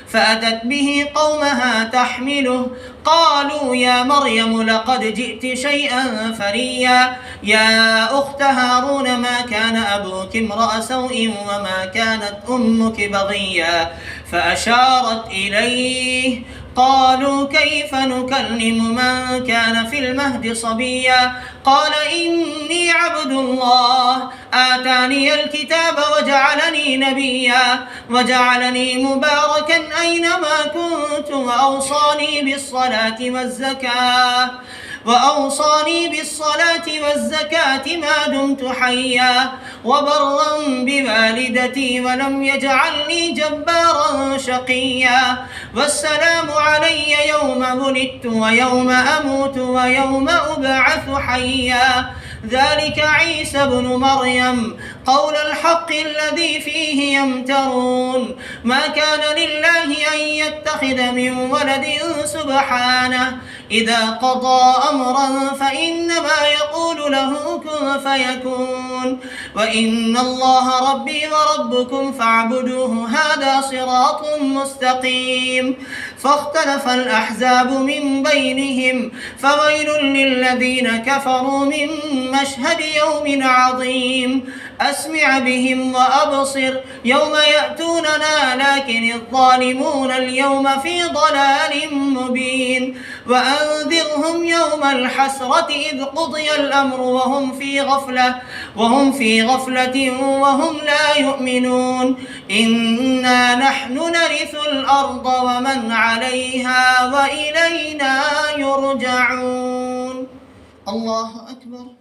فأتت به قومها تحمله قالوا يا مريم لقد جئت شيئا فريا يا أخت هارون ما كان أبوك امرأ سوء وما كانت أمك بغيا فأشارت إليه قالوا كيف نكلم من كان في المهد صبيا قال إني عبد الله آتاني الكتاب وجعلني نبيا وجعلني مباركا أينما كنت وأوصاني بالصلاة والزكاة ما دمت حيا وبرا بوالدتي ولم يجعلني جبارا شقيا والسلام علي يوم ولدت ويوم أموت ويوم أبعث حيا ذلك عيسى ابن مريم قول الحق الذي فيه يمترون ما كان لله أن يتخذ من ولد سبحانه إذا قضى أمرا فإنما يقول له كن فيكون وإن الله ربي وربكم فاعبدوه هذا صراط مستقيم فاختلف الأحزاب من بينهم فويل للذين كفروا من مشهد يوم عظيم أسمع بهم وأبصر يوم يأتوننا لكن الظالمون اليوم في ضلال مبين وأنذرهم يوم الحسرة إذ قضي الأمر وهم في غفلة وهم لا يؤمنون إنا نحن نرث الأرض ومن عليها وإلينا يرجعون الله أكبر.